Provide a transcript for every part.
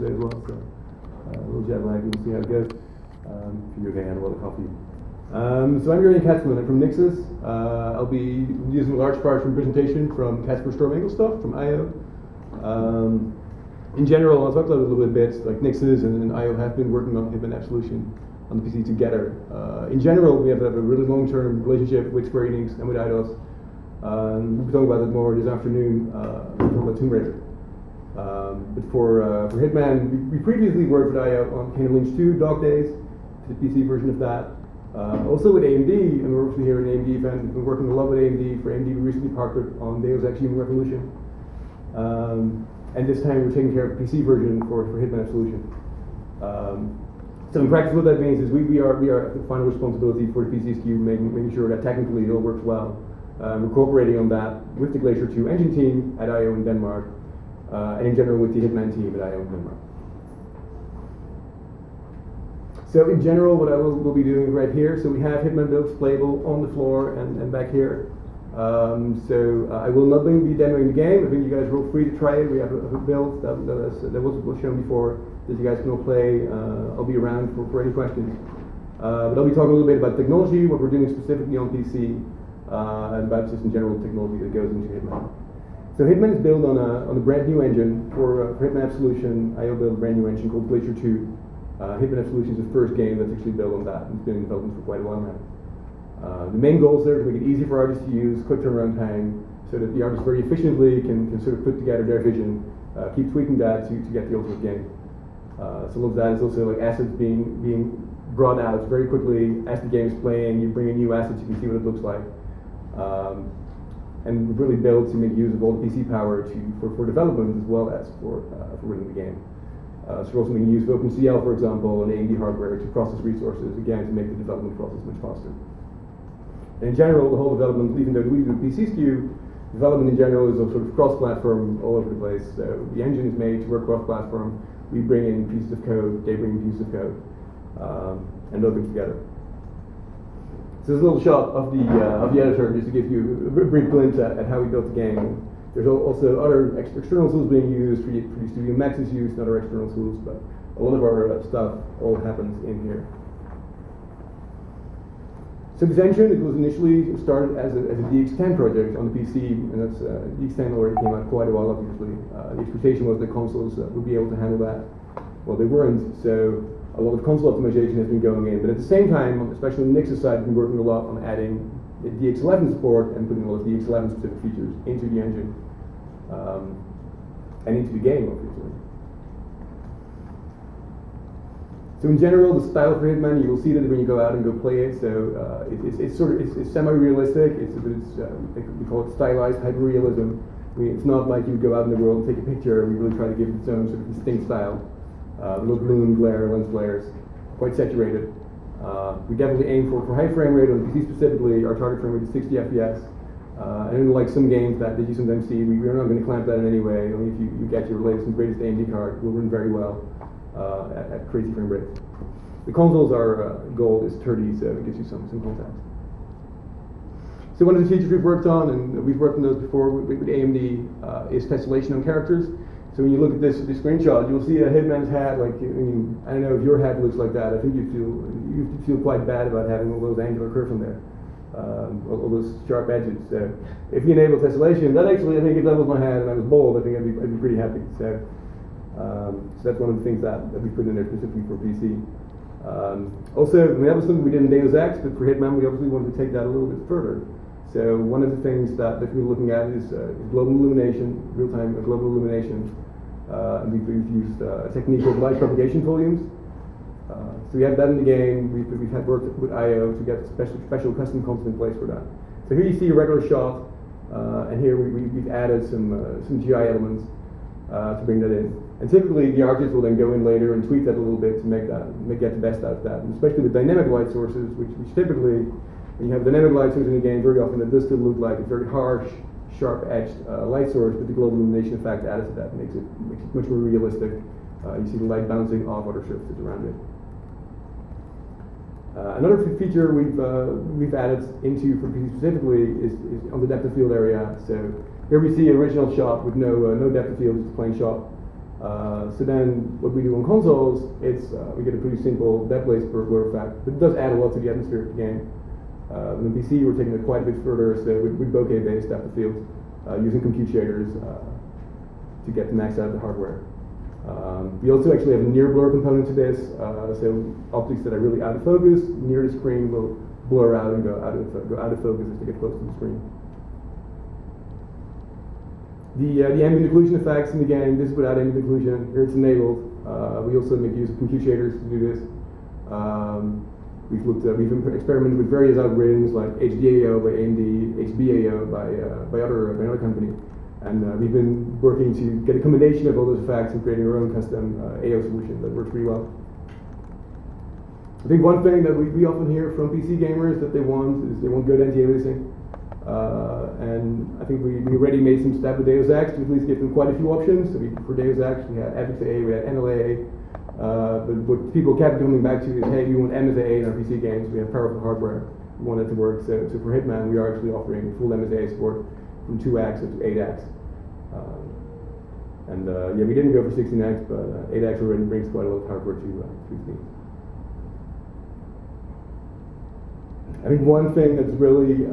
today as well, so a little jet lag, we'll see how it goes. If you're okay, I had a lot of coffee. So I'm Jurgen I'm from Nixus. I'll be using a large part from presentation from Casper Storm Angle stuff from IO. In general, I'll talk about it a little bit, like Nixus and IO have been working on Hitman Absolution on the PC together. In general, we have a really long-term relationship with Square Enix and with IDOS. We'll be talking about it more this afternoon, we're talking about Tomb Raider. But for Hitman, we previously worked with IO on Kane of Lynch 2, Dog Days, the PC version of that. Also with AMD, and we're obviously here at an AMD event, we've been working a lot with AMD. For AMD, we recently partnered on Deus Ex Human Revolution. And this time we're taking care of the PC version for Hitman Absolution. So in practice what that means is we are the final responsibility for the PC SKU, making sure that technically it all works well. We're cooperating on that with the Glacier 2 engine team at IO in Denmark, and in general with the Hitman team at IO in Denmark. So in general, what I will be doing right here, so we have Hitman builds playable on the floor and back here. I will not be demoing the game. I think you guys are all free to try it. We have a build that was shown before that you guys can all play. I'll be around for any questions. But I'll be talking a little bit about technology, what we're doing specifically on PC, and about just in general technology that goes into Hitman. So Hitman is built on a brand new engine for Hitman Absolution. I built a brand new engine called Glacier 2. Hitman Absolution is the first game that's actually built on that. It's been in development for quite a while now. The main goal is there to make it easy for artists to use, quick turnaround time, so that the artists very efficiently can sort of put together their vision, keep tweaking that to get the ultimate game. Some of that is also like assets being brought out very quickly as the game is playing. You bring in new assets, you can see what it looks like. And we're really built to make use of all the PC power for development as well as for running the game. So we're also making use of OpenCL, for example, and AMD hardware to process resources, again, to make the development process much faster. And in general, the whole development, even though we do PC SKU, development in general is a sort of cross-platform all over the place. So the engine is made to work cross-platform. We bring in pieces of code, they bring in pieces of code, and load them together. So there's a little shot of the editor just to give you a brief glimpse at how we built the game. There's also other external tools being used. For Studio Max is used, and other external tools, but a lot of our stuff all happens in here. So this engine, it was initially started as a DX10 project on the PC, and that's DX10 already came out quite a while, obviously. The expectation was that consoles would be able to handle that. Well, they weren't, so a lot of console optimization has been going in, but at the same time, especially on the Nixus side, we've been working a lot on adding DX11 support and putting a lot of DX11 specific features into the engine and into the game, obviously. So in general, the style for Hitman, you will see that when you go out and go play it. So it's semi-realistic. We call it stylized hyper-realism. I mean, it's not like you go out in the world and take a picture. We really try to give it its own sort of distinct style. No gloom, glare, lens flares, quite saturated. We definitely aim for high frame rate on the PC specifically. Our target frame rate is 60 FPS. And unlike some games that you sometimes see, we're not going to clamp that in any way. Only if you get your latest and greatest AMD card, it will run very well at crazy frame rates. The consoles are gold is 30, so it gives you some context. So one of the features we've worked on, and we've worked on those before with AMD, is tessellation on characters. So when you look at this screenshot, you'll see a Hitman's hat. Like, I mean, I don't know if your hat looks like that. I think you feel quite bad about having all those angular curves on there, all those sharp edges. So if you enable tessellation, that actually, I think if that was my hat and I was bald, I think I'd be pretty happy. So that's one of the things that we put in there specifically for PC. Also, that was something we did in Deus Ex, but for Hitman, we obviously wanted to take that a little bit further. So one of the things that we're looking at is global illumination, real-time global illumination. And we've used a technique called light propagation volumes. So we have that in the game. We've had worked with IO to get special custom content in place for that. So here you see a regular shot, and here we've added some GI elements to bring that in. And typically the artist will then go in later and tweak that a little bit to get the best out of that. And especially with dynamic light sources, which typically, when you have dynamic light sources in the game, very often it does still look like a very harsh, sharp-edged light source, but the global illumination effect added to that makes it much more realistic. You see the light bouncing off other surfaces around it. Another feature we've added into for PC specifically is on the depth of field area. So here we see an original shot with no depth of field, just a plain shot. So then what we do on consoles, we get a pretty simple dead place blur effect, but it does add a lot to the atmosphere of the game. On the PC, we're taking it quite a bit further, so with bokeh-based depth of field, using compute shaders to get the max out of the hardware. We also actually have a near blur component to this, so objects that are really out of focus near the screen will blur out and go out of focus as they get close to the screen. The ambient occlusion effects in the game, this is without ambient occlusion. Here it's enabled. We also make use of compute shaders to do this. We've experimented with various algorithms like HDAO by AMD, HBAO by another company, and we've been working to get a combination of all those effects and creating our own custom AO solution that works pretty well. I think one thing that we often hear from PC gamers that they want good anti-aliasing. And I think we already made some step with Deus Ex to at least give them quite a few options. So for Deus Ex, we had FXA, we had NLA, but what people kept coming back to is, hey, we want MSA in our PC games, we have powerful hardware, we want it to work. So for Hitman, we are actually offering full MSA support from 2x up to 8x. Yeah, we didn't go for 16x, but 8x already brings quite a lot of hardware to Steam. I think one thing that's really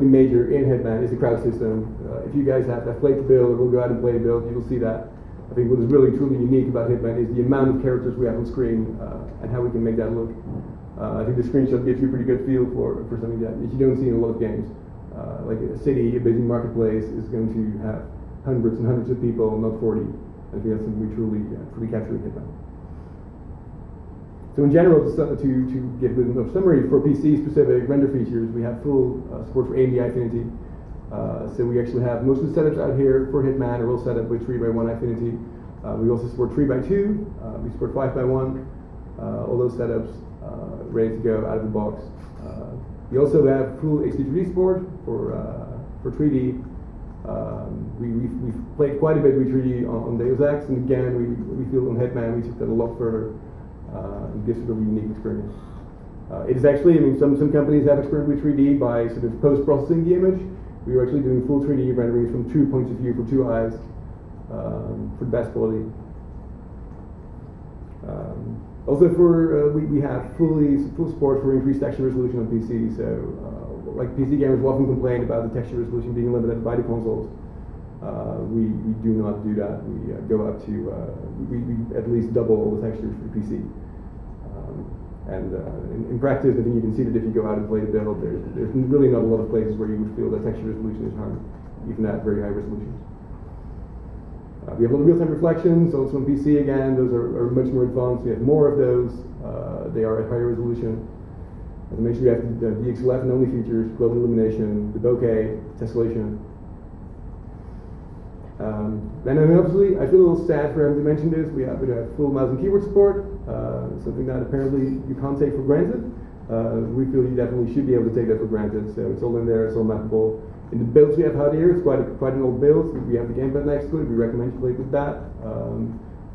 major in Hitman is the crowd system. If you guys have played the build or will go out and play the build, you will see that. I think what is really truly unique about Hitman is the amount of characters we have on screen and how we can make that look. I think the screenshot gives you a pretty good feel for something that you don't see in a lot of games. Like a city, a busy marketplace is going to have hundreds and hundreds of people, not 40. I think that's something we truly capture in Hitman. So in general, to give a bit of summary, for PC-specific render features, we have full support for AMD Affinity. So we actually have most of the setups out here for Hitman are all set up with 3x1 Affinity. We also support 3x2, we support 5x1, all those setups ready to go out of the box. We also have full HD3D support for 3D. We've played quite a bit with 3D on Deus Ex, and again, we feel on Hitman we took that a lot further. It gives it a really unique experience. It is actually, some companies have experimented with 3D by sort of post-processing the image. We are actually doing full 3D renderings from 2 points of view for 2 eyes for the best quality. Also, we have full support for increased texture resolution on PC. So, like PC gamers will often complain about the texture resolution being limited by the consoles. We do not do that. We go up to we at least double all the textures for the PC. In practice, I think you can see that if you go out and play the build, there's really not a lot of places where you would feel that texture resolution is harmed, even at very high resolutions. We have a lot of real-time reflections, also on PC again. Those are much more advanced. We have more of those. They are at higher resolution. As I mentioned, we have the DX11 only features, global illumination, the bokeh, tessellation. And then obviously, I feel a little sad for having to mention this. We have full mouse and keyboard support, something that apparently you can't take for granted. We feel you definitely should be able to take that for granted. So it's all in there, it's all mappable. In the builds we have out here, it's quite an old build. We have the gamepad next to it. We recommend you play with that.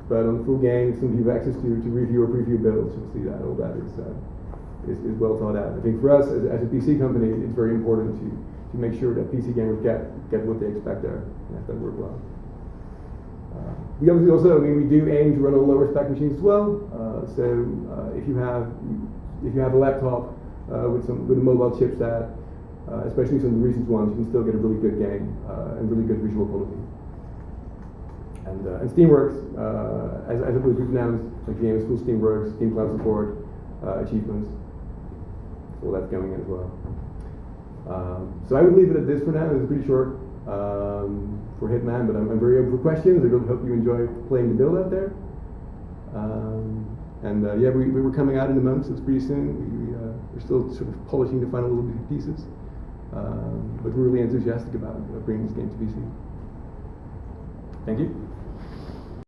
But on the full game, some of you have access to review or preview builds. You'll see that all that is well thought out. I think for us as a PC company, it's very important to make sure that PC gamers get what they expect there and have that work well. We obviously also, we do aim to run on lower spec machines as well. So if you have a laptop with a mobile chipset, especially some of the recent ones, you can still get a really good game and really good visual quality. And Steamworks, as I believe we've announced, the game is full Steamworks, Steam Cloud support, achievements. So that's going in as well. So I would leave it at this for now. It's pretty short for Hitman, but I'm very open for questions. I really hope you enjoy playing the build out there. Yeah, we were coming out in a month, so it's pretty soon. We're still sort of polishing the final little pieces, but we're really enthusiastic about bringing this game to PC. Thank you.